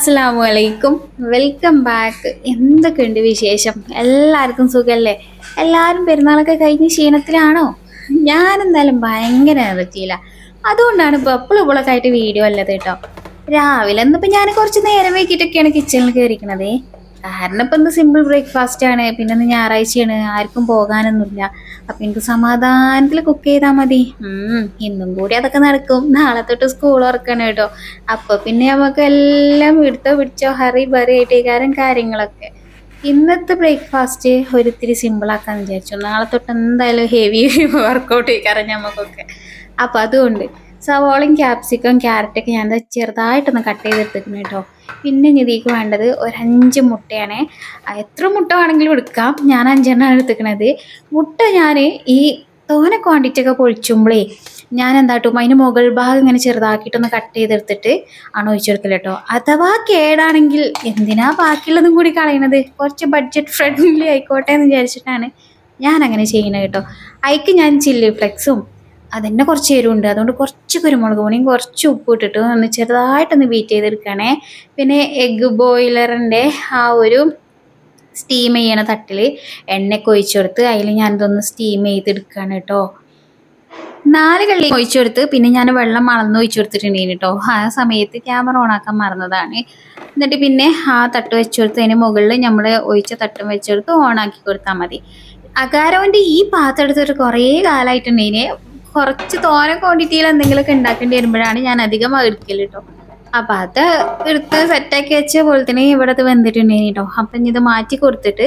അസ്സലാമലൈക്കും. Welcome back. എന്തൊക്കെയുണ്ട് വിശേഷം? എല്ലാവർക്കും സുഖല്ലേ? എല്ലാവരും പെരുന്നാളൊക്കെ കഴിഞ്ഞ് ക്ഷീണത്തിലാണോ? ഞാനെന്തായാലും ഭയങ്കര എനർജിയില്ല. അതുകൊണ്ടാണ് ഇപ്പോൾ എപ്പോഴും ഇപ്പോഴൊക്കെ ആയിട്ട് വീഡിയോ അല്ലത് കേട്ടോ. രാവിലെ ഇന്നിപ്പോൾ ഞാൻ കുറച്ച് നേരം വൈകിട്ടൊക്കെയാണ് കിച്ചണിൽ കയറിക്കണത്. കാരണം ഇപ്പം ഇന്ന് സിമ്പിൾ ബ്രേക്ക്ഫാസ്റ്റ് ആണ്. പിന്നെ ഇന്ന് ഞായറാഴ്ചയാണ്, ആർക്കും പോകാനൊന്നുമില്ല. അപ്പം എനിക്ക് സമാധാനത്തിൽ കുക്ക് ചെയ്താൽ മതി. ഇന്നും കൂടി അതൊക്കെ നടക്കും. നാളെ തൊട്ട് സ്കൂൾ തുറക്കണം കേട്ടോ. അപ്പൊ പിന്നെ നമുക്ക് എല്ലാം എടുത്തോ പിടിച്ചോ ഹറി ബറി ആയിട്ട് കാര്യങ്ങളൊക്കെ. ഇന്നത്തെ ബ്രേക്ക്ഫാസ്റ്റ് ഒരിത്തിരി സിമ്പിൾ ആക്കാന്ന് വിചാരിച്ചു. നാളെ തൊട്ട് എന്തായാലും ഹെവി വർക്കൗട്ട് ചെയ്യിക്കാറ് ഞമ്മക്കൊക്കെ. അപ്പൊ അതുകൊണ്ട് സവോളയും ക്യാപ്സിക്കം ക്യാരറ്റൊക്കെ ഞാൻ ചെറുതായിട്ടൊന്ന് കട്ട് ചെയ്തെടുത്തിട്ടുണ്ട് കേട്ടോ. പിന്നെ ഇതിലേക്ക് വേണ്ടത് ഒരു 5 മുട്ടയാണ്. എത്ര മുട്ട വേണമെങ്കിലും എടുക്കാം. ഞാൻ 5എണ്ണമാണ് എടുത്തിക്കണത്. മുട്ട ഞാൻ ഈ തോനെ ക്വാണ്ടിറ്റി ഒക്കെ പൊളിച്ചുമ്പോഴേ ഞാൻ എന്താട്ടും അതിന് മുകൾ ഭാഗം ഇങ്ങനെ ചെറുതാക്കിയിട്ടൊന്ന് കട്ട് ചെയ്തെടുത്തിട്ട് ആണ് ഒഴിച്ചു കൊടുക്കല് കേട്ടോ. അഥവാ കേടാണെങ്കിൽ എന്തിനാ ബാക്കിയുള്ളതും കൂടി കളയണത്, കുറച്ച് ബഡ്ജറ്റ് ഫ്രണ്ട്ലി ആയിക്കോട്ടെ എന്ന് വിചാരിച്ചിട്ടാണ് ഞാൻ അങ്ങനെ ചെയ്യണത് കേട്ടോ. അതിക്ക് ഞാൻ ചില്ലി ഫ്ലെക്സും അതിൻ്റെ കുറച്ച് എരിവുണ്ട്, അതുകൊണ്ട് കുറച്ച് കുരുമുളക് പൊടിയും കുറച്ച് ഉപ്പ് ഇട്ടിട്ട് ഒന്ന് ചെറുതായിട്ടൊന്ന് ബീറ്റ് ചെയ്തെടുക്കണേ. പിന്നെ എഗ്ഗ് ബോയിലറിൻ്റെ ആ ഒരു സ്റ്റീം ചെയ്യണ തട്ടിൽ എണ്ണയൊക്കെ ഒഴിച്ചു കൊടുത്ത് അതിൽ ഞാനിതൊന്ന് സ്റ്റീം ചെയ്തെടുക്കുകയാണ് കേട്ടോ. 4 കള്ളി ഒഴിച്ചു കൊടുത്ത് പിന്നെ ഞാൻ വെള്ളം അളന്ന് ഒഴിച്ചു കൊടുത്തിട്ടുണ്ടെങ്കിൽ കേട്ടോ. ആ സമയത്ത് ക്യാമറ ഓണാക്കാൻ മറന്നതാണ്. എന്നിട്ട് പിന്നെ ആ തട്ട് വെച്ചു കൊടുത്ത് അതിന് മുകളിൽ നമ്മൾ ഒഴിച്ച തട്ടും വെച്ചെടുത്ത് ഓണാക്കി കൊടുത്താൽ മതി. അകാരോൻ്റെ ഈ പാത്രം എടുത്തിട്ട് കുറേ കാലമായിട്ടുണ്ടെങ്കിൽ കുറച്ച് തോന ക്വാണ്ടിറ്റിയിൽ എന്തെങ്കിലുമൊക്കെ ഉണ്ടാക്കേണ്ടി വരുമ്പോഴാണ് ഞാൻ അധികം എടുക്കൽ കേട്ടോ. അപ്പം അത് എടുത്ത് സെറ്റാക്കി വെച്ച പോലെ തന്നെ ഇവിടെ അത് വെന്തിട്ടുണ്ടെങ്കിൽ കേട്ടോ. അപ്പം ഇത് മാറ്റി കൊടുത്തിട്ട്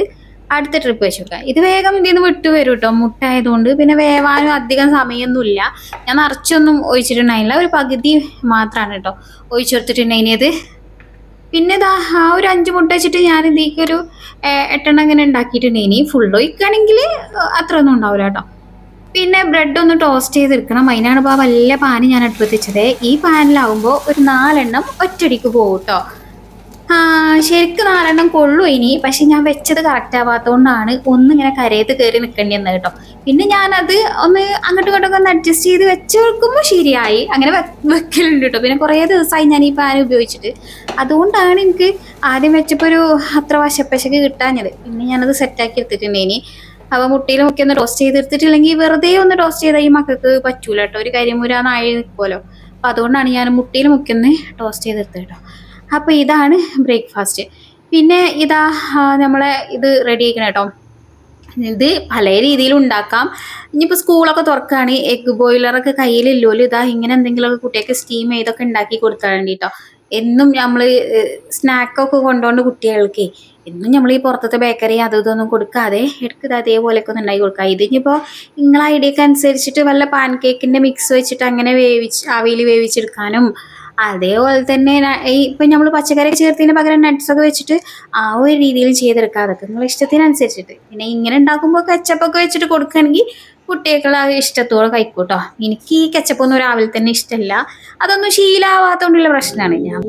അടുത്ത ട്രിപ്പ് വെച്ച് കൊടുക്കാം. ഇത് വേഗം ഇതിൽ നിന്ന് വിട്ടു വരും കേട്ടോ, മുട്ട ആയതുകൊണ്ട്. പിന്നെ വേവാനും അധികം സമയമൊന്നുമില്ല. ഞാൻ നിറച്ചൊന്നും ഒഴിച്ചിട്ടുണ്ടായില്ല, ഒരു പകുതി മാത്രമാണ് കേട്ടോ ഒഴിച്ചു കൊടുത്തിട്ടുണ്ടായിനത്. പിന്നെ ഇതാ ആ ഒരു 5 മുട്ട വെച്ചിട്ട് ഞാൻ ഇതിലേക്ക് ഒരു 8 ഇങ്ങനെ ഉണ്ടാക്കിയിട്ടുണ്ടായിനി. ഫുൾ ഒഴിക്കുകയാണെങ്കിൽ അത്ര ഒന്നും ഉണ്ടാവില്ല കേട്ടോ. പിന്നെ ബ്രെഡ് ഒന്ന് ടോസ്റ്റ് ചെയ്തെടുക്കണം. അതിനാണ് ഇപ്പോൾ ആ വലിയ പാന് ഞാൻ അടുപ്പത്ത് വെച്ചത്. ഈ പാനിലാവുമ്പോൾ ഒരു 4 എണ്ണം ഒറ്റയടിക്ക് പോകും കേട്ടോ. ശരിക്കും 4 എണ്ണം കൊള്ളു ഇനി, പക്ഷെ ഞാൻ വെച്ചത് കറക്റ്റ് ആവാത്തതുകൊണ്ടാണ് ഒന്നിങ്ങനെ കരയത്ത് കയറി നിൽക്കേണ്ടി വന്നത് കേട്ടോ. പിന്നെ ഞാനത് ഒന്ന് അങ്ങോട്ടും ഇങ്ങോട്ടൊക്കെ ഒന്ന് അഡ്ജസ്റ്റ് ചെയ്ത് വെച്ച് വെക്കുമ്പോൾ ശരിയായി. അങ്ങനെ വെക്കലുണ്ട് കേട്ടോ. പിന്നെ കുറേ ദിവസമായി ഞാൻ ഈ പാൻ ഉപയോഗിച്ചിട്ട്, അതുകൊണ്ടാണ് എനിക്ക് ആദ്യം വെച്ചപ്പോൾ ഒരു അത്ര വശപ്പശക്ക് കിട്ടാഞ്ഞത്. പിന്നെ ഞാനത് സെറ്റാക്കി എടുത്തിട്ടുണ്ട്. ഇനി അപ്പോൾ മുട്ടയിൽ മുക്കി ഒന്ന് ടോസ്റ്റ് ചെയ്തെടുത്തിട്ടില്ലെങ്കിൽ വെറുതെ ഒന്ന് ടോസ്റ്റ് ചെയ്താൽ ഈ മക്കൾക്ക് പറ്റൂല കേട്ടോ. ഒരു കരിമുരാന്നായി നിൽക്കുമല്ലോ. അപ്പോൾ അതുകൊണ്ടാണ് ഞാൻ മുട്ടയിൽ മുക്കി ഒന്ന് ടോസ്റ്റ് ചെയ്തെടുത്തത് കേട്ടോ. അപ്പോൾ ഇതാണ് ബ്രേക്ക്ഫാസ്റ്റ്. പിന്നെ ഇതാ നമ്മളെ ഇത് റെഡി ആക്കണം കേട്ടോ. ഇത് പല രീതിയിലും ഉണ്ടാക്കാം. ഇനിയിപ്പോൾ സ്കൂളൊക്കെ തുറക്കുകയാണ്, എഗ്ഗ് ബോയിലറൊക്കെ കയ്യിലില്ലോലും ഇതാ ഇങ്ങനെ എന്തെങ്കിലുമൊക്കെ കുട്ടികൾക്ക് സ്റ്റീം ചെയ്തൊക്കെ ഉണ്ടാക്കി കൊടുത്താൽ വേണ്ടിട്ടോ. എന്നും നമ്മൾ സ്നാക്കൊക്കെ കൊണ്ടുപോകേണ്ട കുട്ടികൾക്ക് എന്നും നമ്മൾ ഈ പുറത്തത്തെ ബേക്കറി അതും ഇതൊന്നും കൊടുക്കാതെ എടുക്കുക അതേപോലെയൊക്കെ ഒന്ന് ഉണ്ടാക്കി കൊടുക്കുക. ഇതിനിപ്പോൾ നിങ്ങളെ ഐഡിയക്ക് അനുസരിച്ചിട്ട് വല്ല പാൻ കേക്കിൻ്റെ മിക്സ് വെച്ചിട്ട് അങ്ങനെ ആവിയിൽ വേവിച്ചെടുക്കാനും, അതേപോലെ തന്നെ ഈ ഇപ്പം നമ്മൾ പച്ചക്കറിയൊക്കെ ചേർത്തതിന് പകരം നട്ട്സൊക്കെ വെച്ചിട്ട് ആ ഒരു രീതിയിൽ ചെയ്തെടുക്കുക. അതൊക്കെ നിങ്ങളുടെ ഇഷ്ടത്തിനനുസരിച്ചിട്ട്. പിന്നെ ഇങ്ങനെ ഉണ്ടാക്കുമ്പോൾ കെച്ചപ്പൊക്കെ വെച്ചിട്ട് കൊടുക്കുകയാണെങ്കിൽ കുട്ടികൾക്ക് ഇഷ്ടത്തോടെ കഴിക്കൂട്ടോ. എനിക്ക് ഈ കെച്ചപ്പൊന്നും രാവിലെ തന്നെ ഇഷ്ടമല്ല. അതൊന്നും ശീലമാവാത്തതുകൊണ്ടുള്ള പ്രശ്നമാണ്. ഞാൻ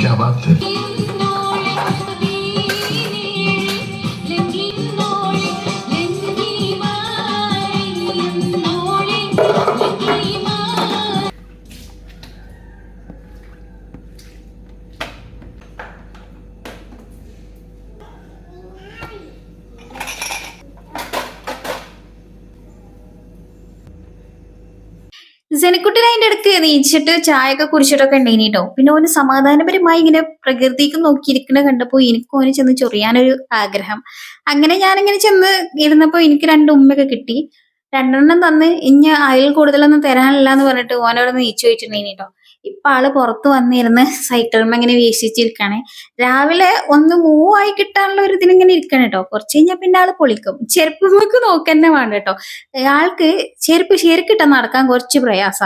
क्या बात है. ജനക്കുട്ടിനെ അതിൻ്റെ ഇടയ്ക്ക് നീച്ചിട്ട് ചായയൊക്കെ കുടിച്ചിട്ടൊക്കെ ഉണ്ടേനി കേട്ടോ. പിന്നെ ഓന് സമാധാനപരമായി ഇങ്ങനെ പ്രകൃതിക്ക് നോക്കിയിരിക്കണ കണ്ടപ്പോൾ എനിക്ക് ഓന് ചെന്ന് ചൊറിയാനൊരു ആഗ്രഹം. അങ്ങനെ ഞാനിങ്ങനെ ചെന്ന് ഇരുന്നപ്പോൾ എനിക്ക് 2 ഉമ്മയൊക്കെ കിട്ടി. 2 എണ്ണം തന്ന് ഇനി അതിൽ കൂടുതലൊന്നും തരാനില്ല എന്ന് പറഞ്ഞിട്ട് ഓനോട് നീച്ചു പോയിട്ടുണ്ടേനി കേട്ടോ. ഇപ്പൊ ആള് പുറത്ത് വന്നിരുന്ന് സൈക്കിൾമ ഇങ്ങനെ വീശിച്ചിരിക്കാണ്. രാവിലെ ഒന്ന് മൂവ് ആയി കിട്ടാനുള്ള ഒരു ഇതിനിങ്ങനെ ഇരിക്കണം കേട്ടോ. കുറച്ച് കഴിഞ്ഞാൽ പിന്നെ ആള് പൊളിക്കും. ചെരുപ്പ് നോക്കന്നെ വേണ്ട കേട്ടോ. ആൾക്ക് ചെരുപ്പ് ശരിക്കിട്ടാൽ നടക്കാൻ കുറച്ച് പ്രയാസ.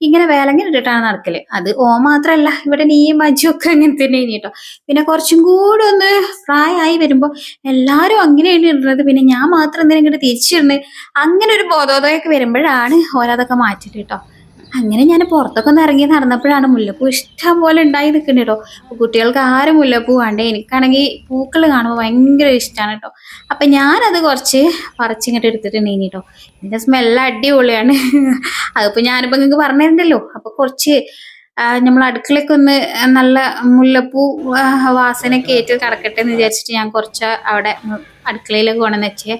ഇങ്ങനെ വേലങ്ങനെ ഇട്ടിട്ടാണ് നടക്കല്. അത് ഓ മാത്രല്ല, ഇവിടെ നീയും മജും ഒക്കെ അങ്ങനെ തന്നെ കേട്ടോ. പിന്നെ കുറച്ചും കൂടെ ഒന്ന് പ്രായമായി വരുമ്പോൾ എല്ലാവരും അങ്ങനെയാണ് ഇടുന്നത്, പിന്നെ ഞാൻ മാത്രം എന്തിനാ ഇങ്ങോട്ട് തിരിച്ചിടുന്നത്, അങ്ങനെ ഒരു ബോധോദയമൊക്കെ വരുമ്പോഴാണ് ഓരോതൊക്കെ മാറ്റിട്ട് കേട്ടോ. അങ്ങനെ ഞാൻ പുറത്തൊക്കെ ഒന്ന് ഇറങ്ങി നടന്നപ്പോഴാണ് മുല്ലപ്പൂ ഇഷ്ടം പോലെ ഉണ്ടായി നിൽക്കുന്നത് കേട്ടോ. കുട്ടികൾക്ക് ആരും മുല്ലപ്പൂ വേണ്ടേ, എനിക്കാണെങ്കിൽ പൂക്കൾ കാണുമ്പോൾ ഭയങ്കര ഇഷ്ടമാണ് കേട്ടോ. അപ്പം ഞാനത് കുറച്ച് പറിച്ചിങ്ങോട്ട് എടുത്തിട്ടുണ്ടെങ്കിൽ കേട്ടോ, ഇതിൻ്റെ സ്മെല്ല് അടിപൊളിയാണ്. അതിപ്പോൾ ഞാനിപ്പോൾ നിങ്ങൾക്ക് പറഞ്ഞിട്ടുണ്ടല്ലോ. അപ്പോൾ കുറച്ച് നമ്മൾ അടുക്കളയ്ക്ക് ഒന്ന് നല്ല മുല്ലപ്പൂ വാസനയൊക്കെ ഏറ്റ് കിടക്കട്ടെ എന്ന് വിചാരിച്ചിട്ട് ഞാൻ കുറച്ച് അവിടെ അടുക്കളയിലേക്ക് കൊണ്ടുവന്ന് വെച്ചേ.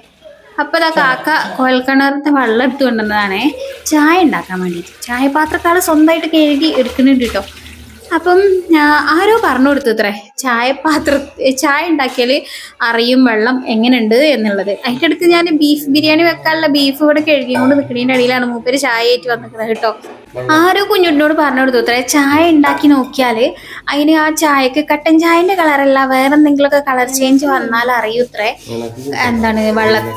അപ്പോൾ ഇതാ കാക്ക കുഴൽക്കിണറിൻ്റെ വെള്ളം എടുത്തു കൊണ്ടുവന്നതാണേ, ചായ ഉണ്ടാക്കാൻ വേണ്ടിയിട്ട്. ചായപാത്രക്കാൾ സ്വന്തമായിട്ട് കഴുകി എടുക്കുന്നുണ്ട് കേട്ടോ. അപ്പം ആരോ പറഞ്ഞു കൊടുത്തു ഇത്രേ, ചായ ഉണ്ടാക്കിയാൽ അറിയും വെള്ളം എങ്ങനെയുണ്ട് എന്നുള്ളത്. അതിൻ്റെ അടുത്ത് ഞാൻ ബീഫ് ബിരിയാണി വെക്കാനുള്ള ബീഫ് ഇവിടെ കഴുകിക്കൊണ്ട് നിൽക്കുന്നതിൻ്റെ ഇടയിലാണ് മൂപ്പര് ചായ ആയിട്ട് വന്നിരിക്കുന്നത് കേട്ടോ. ആരോ കുഞ്ഞുട്ടിനോട് പറഞ്ഞു കൊടുത്തു അത്രേ, ചായ ഉണ്ടാക്കി നോക്കിയാൽ അതിന് ആ ചായക്ക് കട്ടൻ ചായൻ്റെ കളറല്ല വേറെ എന്തെങ്കിലുമൊക്കെ കളർ ചേഞ്ച് വന്നാൽ അറിയൂത്രേ എന്താണ്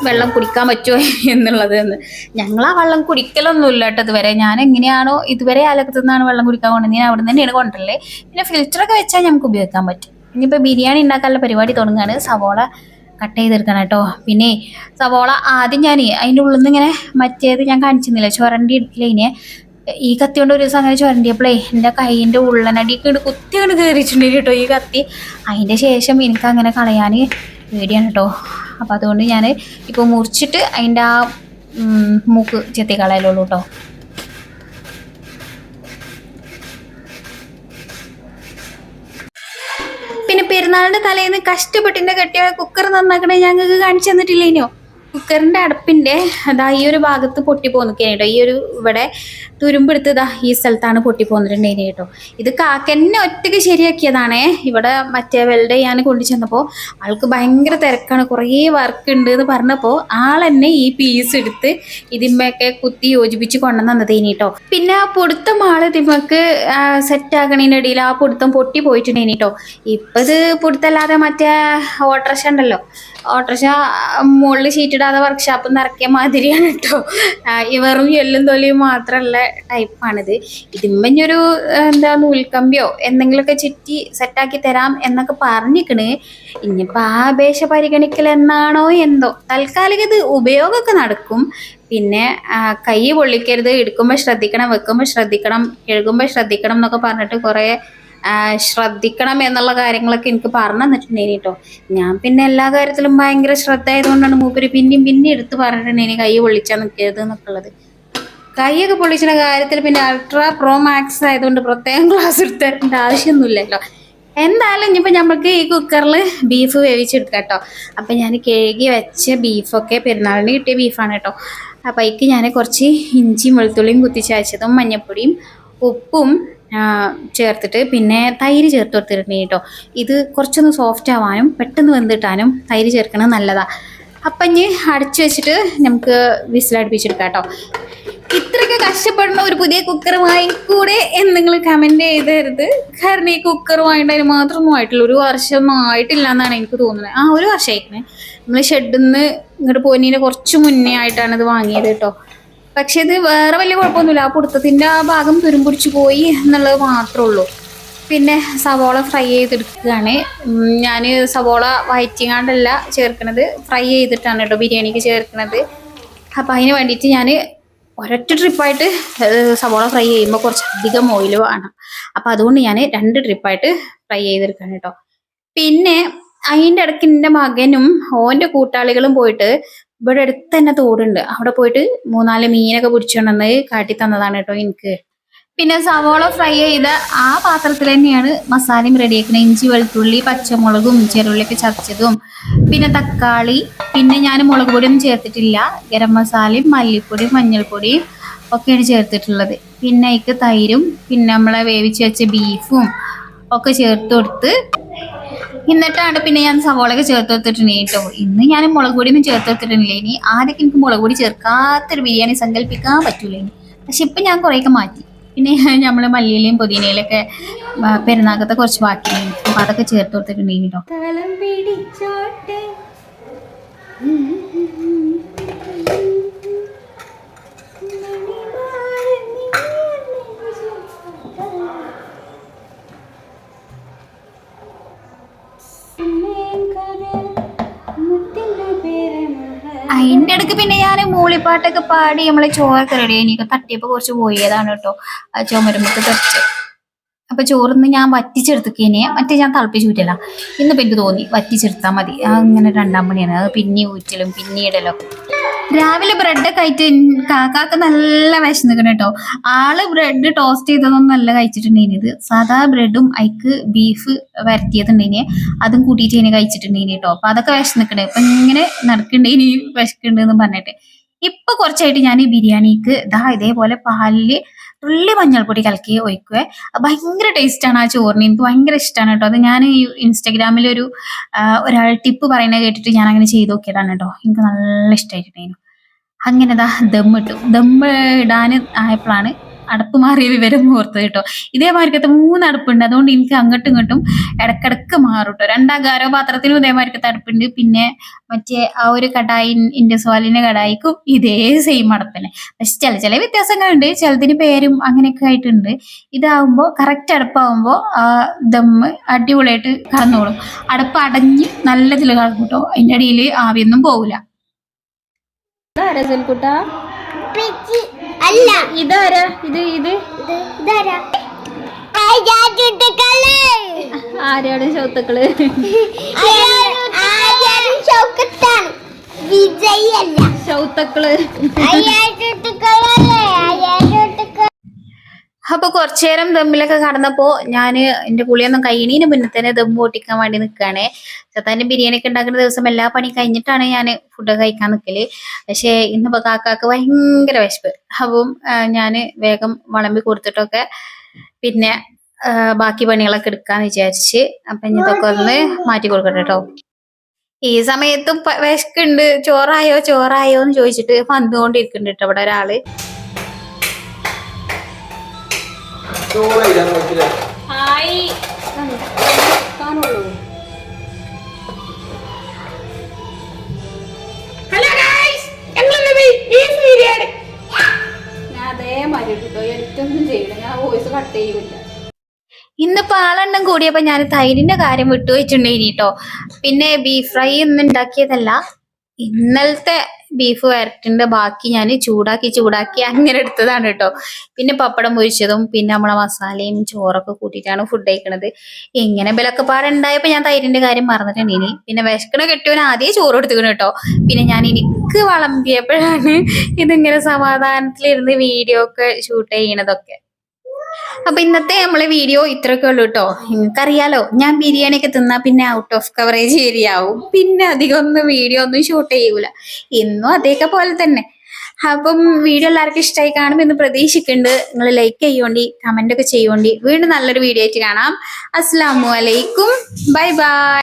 വെള്ളം കുടിക്കാൻ പറ്റുമോ എന്നുള്ളത് എന്ന്. ഞങ്ങൾ ആ വെള്ളം കുടിക്കലൊന്നുമില്ല കേട്ടോ ഇതുവരെ. ഞാൻ എങ്ങനെയാണോ ഇതുവരെ അലക്കത്തുനിന്നാണ് വെള്ളം കുടിക്കാൻ കൊണ്ടുവന്നത്, ഞാൻ അവിടെ നിന്ന് തന്നെയാണ് കൊണ്ടുവരല്ലേ. പിന്നെ ഫിൽറ്ററൊക്കെ വെച്ചാൽ നമുക്ക് ഉപയോഗിക്കാൻ പറ്റും. ഇനിയിപ്പോൾ ബിരിയാണി ഉണ്ടാക്കാനുള്ള പരിപാടി തുടങ്ങുകയാണ്. സവോള കട്ട് ചെയ്തെടുക്കണം കേട്ടോ. പിന്നെ സവോള ആദ്യം ഞാൻ അതിൻ്റെ ഉള്ളിൽ നിന്ന് ഇങ്ങനെ മറ്റേത് ഞാൻ കാണിച്ചിരുന്നില്ല ചുരണ്ടി എടുക്കില്ല, ഇതിനെ ഈ കത്തി കൊണ്ട് ഒരു ദിവസം അങ്ങനെ ചുരണ്ടിയപ്പോഴേ എൻ്റെ കൈയിൻ്റെ ഉള്ളനടിക്ക് കുത്തിയാണ് കയറിയിട്ടുണ്ട് കേട്ടോ ഈ കത്തി. അതിൻ്റെ ശേഷം എനിക്ക് അങ്ങനെ കളയാൻ പേടിയാണ് കേട്ടോ. അപ്പോൾ അതുകൊണ്ട് ഞാൻ ഇപ്പോൾ മുറിച്ചിട്ട് അതിൻ്റെ ആ മൂക്ക് ചെത്തി കളയലുള്ളൂ കേട്ടോ. പിന്നെ പെരുന്നാളിൻ്റെ തലേന്ന് കഷ്ടപ്പെട്ടിൻ്റെ കെട്ടിയ കുക്കർ നന്നാക്കണേ ഞങ്ങൾക്ക് കാണിച്ചു തന്നിട്ടില്ലേനോ. കുക്കറിൻ്റെ അടുപ്പിൻ്റെ അതാ ഈ ഒരു ഭാഗത്ത് പൊട്ടി പോന്നിക്കേനെ കേട്ടോ. ഈ ഒരു ഇവിടെ തുരുമ്പെടുത്ത് ഇതാ ഈ സ്ഥലത്താണ് പൊട്ടി പോന്നിട്ടുണ്ടേനെ കേട്ടോ. ഇത് കാക്കന്നെ ഒറ്റയ്ക്ക് ശരിയാക്കിയതാണേ. ഇവിടെ മറ്റേ വെൽഡ് ചെയ്യാൻ കൊണ്ടു ചെന്നപ്പോൾ ആൾക്ക് ഭയങ്കര തിരക്കാണ്, കുറേ വർക്ക് ഉണ്ട് എന്ന് പറഞ്ഞപ്പോൾ ആളെന്നെ ഈ പീസ് എടുത്ത് ഇതിന്മേക്കെ കുത്തി യോജിപ്പിച്ച് കൊണ്ടുവന്നതേനി കേട്ടോ. പിന്നെ ആ പൊടുത്തം ആൾ ഇതിന്മേക്ക് സെറ്റാക്കണതിൻ്റെ ഇടയിൽ ആ പൊടുത്തം പൊട്ടി പോയിട്ടുണ്ടേനി കേട്ടോ. ഇപ്പം ഇത് പൊടുത്തല്ലാതെ മറ്റേ ഓട്ടർഷ ഉണ്ടല്ലോ, ഓട്ടർഷ മുകളിൽ ഷീറ്റിടാതെ വർക്ക്ഷോപ്പിൽ നിന്ന് ഇറക്കിയ മാതിരിയാണ് കേട്ടോ. ഈ വെറും എല്ലും തൊലിയും മാത്രമുള്ള ടൈപ്പാണിത്. ഇതിമ്മഞ്ഞൊരു എന്താ നൂൽക്കമ്പിയോ എന്തെങ്കിലുമൊക്കെ ചുറ്റി സെറ്റാക്കി തരാം എന്നൊക്കെ പറഞ്ഞിരിക്കണ്. ഇനിയിപ്പോൾ ആ അപേക്ഷ പരിഗണിക്കൽ എന്നാണോ എന്തോ. തൽക്കാലിക ഇത് ഉപയോഗമൊക്കെ നടക്കും. പിന്നെ കൈ പൊള്ളിക്കരുത്, എടുക്കുമ്പോൾ ശ്രദ്ധിക്കണം, വെക്കുമ്പോൾ ശ്രദ്ധിക്കണം, കഴുകുമ്പോൾ ശ്രദ്ധിക്കണം എന്നൊക്കെ പറഞ്ഞിട്ട് കുറേ ശ്രദ്ധിക്കണം എന്നുള്ള കാര്യങ്ങളൊക്കെ എനിക്ക് പറഞ്ഞു തന്നിട്ടുണ്ടേനി കേട്ടോ. ഞാൻ പിന്നെ എല്ലാ കാര്യത്തിലും ഭയങ്കര ശ്രദ്ധ ആയതുകൊണ്ടാണ് മൂപ്പര് പിന്നെയും എടുത്ത് പറഞ്ഞിട്ടുണ്ടേനി കൈ പൊള്ളിച്ചാൽ നിൽക്കരുത് എന്നൊക്കെ ഉള്ളത്. കൈയൊക്കെ പൊള്ളിച്ചുള്ള കാര്യത്തിൽ പിന്നെ അൾട്രാ പ്രോ മാക്സ് ആയതുകൊണ്ട് പ്രത്യേകം ക്ലാസ് എടുത്തേണ്ട ആവശ്യമൊന്നുമില്ലല്ലോ. എന്തായാലും ഇനിയിപ്പോൾ നമുക്ക് ഈ കുക്കറിൽ ബീഫ് വേവിച്ചെടുക്കാം കേട്ടോ. അപ്പം ഞാൻ കഴുകി വെച്ച ബീഫൊക്കെ പെരുന്നാളിന് കിട്ടിയ ബീഫാണ് കേട്ടോ. അപ്പം അതിക്ക് ഞാൻ കുറച്ച് ഇഞ്ചിയും വെളുത്തുള്ളിയും കുത്തിച്ചയച്ചതും മഞ്ഞൾപ്പൊടിയും ഉപ്പും ചേർത്തിട്ട് പിന്നെ തൈര് ചേർത്ത് കൊടുത്തിട്ടുണ്ട് കേട്ടോ. ഇത് കുറച്ചൊന്ന് സോഫ്റ്റ് ആവാനും പെട്ടെന്ന് വെന്തിട്ടാനും തൈര് ചേർക്കണത് നല്ലതാണ്. അപ്പം ഇനി അടച്ചു വെച്ചിട്ട് നമുക്ക് വിസിലടുപ്പിച്ചെടുക്കാം കേട്ടോ. ഇത്രയൊക്കെ കഷ്ടപ്പെടുന്ന ഒരു പുതിയ കുക്കർ വാങ്ങിക്കൂടെ എന്ന് നിങ്ങൾ കമൻറ്റ് ചെയ്തരുത്. കാരണം ഈ കുക്കർ വാങ്ങിയിട്ട് അതിന് മാത്രമൊന്നും ആയിട്ടില്ല, ഒരു വർഷമൊന്നും ആയിട്ടില്ല എന്നാണ് എനിക്ക് തോന്നുന്നത്. ഒരു വർഷമായിരിക്കണേ. നമ്മൾ ഷെഡിൽ നിന്ന് ഇങ്ങോട്ട് പോകുന്നതിന് കുറച്ച് മുന്നേ ആയിട്ടാണ് ഇത് വാങ്ങിയത് കേട്ടോ. പക്ഷെ ഇത് വേറെ വലിയ കുഴപ്പമൊന്നുമില്ല, ആ പുടുത്തത്തിൻ്റെ ആ ഭാഗം തുരുമ്പിടിച്ച് പോയി എന്നുള്ളത് മാത്രമേ ഉള്ളൂ. പിന്നെ സവോള ഫ്രൈ ചെയ്തെടുക്കുകയാണ് ഞാൻ. സവോള വഴറ്റിങ്ങാണ്ടല്ല ചേർക്കണത്, ഫ്രൈ ചെയ്തിട്ടാണ് കേട്ടോ ബിരിയാണിക്ക് ചേർക്കണത്. അപ്പോൾ അതിന് വേണ്ടിയിട്ട് ഞാൻ ഒരൊറ്റ ട്രിപ്പായിട്ട് സവോള ഫ്രൈ ചെയ്യുമ്പോൾ കുറച്ചധികം ഓയിൽ വേണം. അപ്പോൾ അതുകൊണ്ട് ഞാൻ 2 ട്രിപ്പായിട്ട് ഫ്രൈ ചെയ്തെടുക്കുകയാണ് കേട്ടോ. പിന്നെ അതിൻ്റെ ഇടയ്ക്ക് എൻ്റെ മകനും ഓൻ്റെ കൂട്ടാളികളും പോയിട്ട് ഇവിടെ അടുത്ത് തന്നെ തോടുണ്ട്, അവിടെ പോയിട്ട് 3-4 മീനൊക്കെ പിടിച്ചുകൊണ്ടെന്ന് കാട്ടി തന്നതാണ് കേട്ടോ എനിക്ക്. പിന്നെ സവോള ഫ്രൈ ചെയ്ത ആ പാത്രത്തിൽ തന്നെയാണ് മസാലയും റെഡിയാക്കുന്നത്. ഇഞ്ചി വെളുത്തുള്ളി പച്ചമുളകും ചെറുള്ളിയൊക്കെ ചതച്ചതും പിന്നെ തക്കാളി. പിന്നെ ഞാൻ മുളക് പൊടിയൊന്നും ചേർത്തിട്ടില്ല, ഗരം മസാലയും മല്ലിപ്പൊടിയും മഞ്ഞൾപ്പൊടിയും ഒക്കെയാണ് ചേർത്തിട്ടുള്ളത്. പിന്നെ അതിക്ക് തൈരും പിന്നെ നമ്മളെ വേവിച്ച് വെച്ച ബീഫും ഒക്കെ ചേർത്ത് കൊടുത്ത് എന്നിട്ടാണ് പിന്നെ ഞാൻ സവോളയൊക്കെ ചേർത്ത് കൊടുത്തിട്ടുണ്ട് കേട്ടോ. ഇന്ന് ഞാൻ മുളക് പൊടിയൊന്നും ചേർത്ത് കൊടുത്തിട്ടില്ല. ഇനി ആരൊക്കെ എനിക്ക് മുളക് പൊടി ചേർക്കാത്തൊരു ബിരിയാണി സങ്കല്പിക്കാൻ പറ്റൂല ഇനി. പക്ഷെ ഇപ്പം ഞാൻ കുറേയൊക്കെ മാറ്റി. പിന്നെ നമ്മൾ മല്ലിയിലയും പുതിനയിലൊക്കെ പെരുന്നാക്കത്തെ കുറച്ച് ബാക്കിയുണ്ട്, അപ്പം അതൊക്കെ ചേർത്ത് കൊടുത്തിട്ടുണ്ട് കേട്ടോ. അതിന്റെ ഇടയ്ക്ക് പിന്നെ ഞാൻ മൂളിപ്പാട്ടൊക്കെ പാടി നമ്മളെ ചോറൊക്കെ റെഡി എനിക്ക് തട്ടിയപ്പോ കുറച്ച് പോയതാണ് കേട്ടോ ആ ചുമരുമ്പൊക്കെ തെറിച്ച്. അപ്പൊ ചോറിന്ന് ഞാൻ വറ്റിച്ചെടുത്തേക്കിനെ മറ്റേ ഞാൻ തിളപ്പിച്ച് ഇന്നിപ്പോ എനിക്ക് തോന്നി വറ്റിച്ചെടുത്താൽ മതി. അങ്ങനെ 2-ാം പണിയാണ് അത് പിന്നെ ഊറ്റലും പിന്നെ ഇടലും. രാവിലെ ബ്രെഡൊക്കെ ആയിട്ട് കാക്കാക്ക് നല്ല വിശന്നിക്കണം കേട്ടോ. ആള് ബ്രെഡ് ടോസ്റ്റ് ചെയ്തതൊന്നും നല്ല കഴിച്ചിട്ടുണ്ടെങ്കിൽ ഇത് സാധാ ബ്രെഡും അയക്ക് ബീഫ് വരട്ടിയതുണ്ടെങ്കിൽ അതും കൂട്ടിയിട്ട് ഇനി കഴിച്ചിട്ടുണ്ടെങ്കിൽ കേട്ടോ. അപ്പൊ അതൊക്കെ വിശന്നിക്കണേ ഇപ്പൊ ഇങ്ങനെ നടക്കണ്ടേനി വിശക്കുണ്ടെന്ന് പറഞ്ഞിട്ട്. ഇപ്പൊ കുറച്ചായിട്ട് ഞാൻ ഈ ബിരിയാണിക്ക് ഇതേപോലെ പാലില് തുള്ളി മഞ്ഞൾപ്പൊടി കലക്കി ഒഴിക്കുവേ. ഭയങ്കര ടേസ്റ്റ് ആണ് ആ ചോറിന്. എനിക്ക് ഭയങ്കര ഇഷ്ടമാണ് കേട്ടോ. അത് ഞാൻ ഈ ഇൻസ്റ്റഗ്രാമിലൊരു ഒരാൾ ടിപ്പ് പറയുന്നത് കേട്ടിട്ട് ഞാൻ അങ്ങനെ ചെയ്ത് നോക്കിയതാണ് കേട്ടോ. എനിക്ക് നല്ല ഇഷ്ടമായിട്ടുണ്ടായിരുന്നു. അങ്ങനെ ദമ്മിട്ടു. ദമ്മ് ഇടാൻ ആയപ്പോഴാണ് അടപ്പ് മാറിയ വിവരം ഓർത്തത് കേട്ടോ. ഇതേമാതിരിക്കത്തെ 3 അടുപ്പുണ്ട്. അതുകൊണ്ട് എനിക്ക് അങ്ങോട്ടും ഇങ്ങോട്ടും ഇടക്കിടക്ക് മാറും കേട്ടോ. 2 ഗാരോ പാത്രത്തിലും ഇതേമാതിരിക്കത്തെ അടുപ്പുണ്ട്. പിന്നെ മറ്റേ ആ ഒരു കടായി ഇൻഡസ്വാലിന്റെ കടായിക്കും ഇതേ സെയിം അടുപ്പന്നെ. പക്ഷെ ചില വ്യത്യാസങ്ങളുണ്ട്. ചിലതിന് പേരും അങ്ങനെയൊക്കെ ആയിട്ടുണ്ട്. ഇതാവുമ്പോ കറക്റ്റ് അടുപ്പാവുമ്പോ ദമ്മ് അടിപൊളിയായിട്ട് കടന്നോളും. അടുപ്പ് അടഞ്ഞ് നല്ലതിൽ കടന്നു കേട്ടോ. അതിന്റെ അടിയിൽ ആവിയൊന്നും പോവില്ല. അല്ല ഇതാരാ ഇത് ആരാണ് ശൗത്തുക്കള്? വിജയല്ല ശൗത്തുക്കള്. അപ്പൊ കുറച്ചു നേരം ദമ്മിലൊക്കെ കടന്നപ്പോ ഞാന് എന്റെ കുളിയൊന്നും കഴിയണീന് മുന്നേ തന്നെ ദമ്മ് പൊട്ടിക്കാൻ വേണ്ടി നിൽക്കുകയാണേ. സത്താന്റെ ബിരിയാണി ഒക്കെ ഉണ്ടാക്കുന്ന ദിവസം എല്ലാ പണി കഴിഞ്ഞിട്ടാണ് ഞാൻ ഫുഡ് കഴിക്കാൻ നിൽക്കല്. പക്ഷെ ഇന്നിപ്പോ കാക്കാക്ക് ഭയങ്കര വിശപ്പ്. അപ്പം ഞാന് വേഗം വിളമ്പി കൊടുത്തിട്ടൊക്കെ പിന്നെ ബാക്കി പണികളൊക്കെ എടുക്കാന്ന് വിചാരിച്ച്. അപ്പൊ ഇതൊക്കെ ഒന്ന് മാറ്റി കൊടുക്കട്ടെ കേട്ടോ. ഈ സമയത്തും വിശക്കുണ്ട്. ചോറായോ എന്ന് ചോദിച്ചിട്ട് വന്നുകൊണ്ടിരിക്കുന്നുണ്ട് കേട്ടോ ഇവിടെ ഒരാള്. ഹായ് കാണുള്ളൂ. ഞാൻ അതേമാതിരി കേട്ടോ എടുത്തൊന്നും ചെയ്യില്ല. ഞാൻ വോയിസ് കട്ട് ചെയ്യൂല. ഇന്നിപ്പോ ആളെണ്ണം കൂടിയപ്പോ ഞാൻ തൈരിന്റെ കാര്യം വിട്ടുവെച്ചിട്ടുണ്ടെങ്കിൽ കേട്ടോ. പിന്നെ ബീഫ് ഫ്രൈ ഒന്നും ഉണ്ടാക്കിയതല്ല. ഇന്നലത്തെ ബീഫ് വരട്ടിന്റെ ബാക്കി ഞാൻ ചൂടാക്കി അങ്ങനെ എടുത്തതാണ് കേട്ടോ. പിന്നെ പപ്പടം പൊരിച്ചതും പിന്നെ നമ്മളെ മസാലയും ചോറൊക്കെ കൂട്ടിയിട്ടാണ് ഫുഡ് കഴിക്കണത്. ഇങ്ങനെ ബലൊക്കെ പാടുണ്ടായപ്പോ ഞാൻ തൈരിന്റെ കാര്യം മറന്നിട്ടുണ്ട്. ഇനി പിന്നെ വിശക്കണ കെട്ടിയവന് ആദ്യം ചോറ് എടുത്തുക്കണം കേട്ടോ. പിന്നെ ഞാൻ എനിക്ക് വിളമ്പിയപ്പോഴാണ് ഇതിങ്ങനെ സമാധാനത്തിലിരുന്ന് വീഡിയോ ഒക്കെ ഷൂട്ട് ചെയ്യണതൊക്കെ. അപ്പൊ ഇന്നത്തെ നമ്മളെ വീഡിയോ ഇത്രയൊക്കെ ഉള്ളൂ കേട്ടോ. നിങ്ങൾക്കറിയാലോ ഞാൻ ബിരിയാണി ഒക്കെ തിന്നാ പിന്നെ ഔട്ട് ഓഫ് കവറേജ് ഏരിയ ആവും. പിന്നെ അധികം ഒന്നും വീഡിയോ ഒന്നും ഷൂട്ട് ചെയ്യൂല. ഇന്നും അതേക്കെ പോലെ തന്നെ. അപ്പം വീഡിയോ എല്ലാവർക്കും ഇഷ്ടമായി കാണുമെന്ന് പ്രതീക്ഷിക്കുന്നുണ്ട്. നിങ്ങൾ ലൈക്ക് ചെയ്യോണ്ടി, കമന്റ് ഒക്കെ ചെയ്യോണ്ടി. വീണ്ടും നല്ലൊരു വീഡിയോ ആയിട്ട് കാണാം. അസ്സലാമു അലൈക്കും. Bye bye.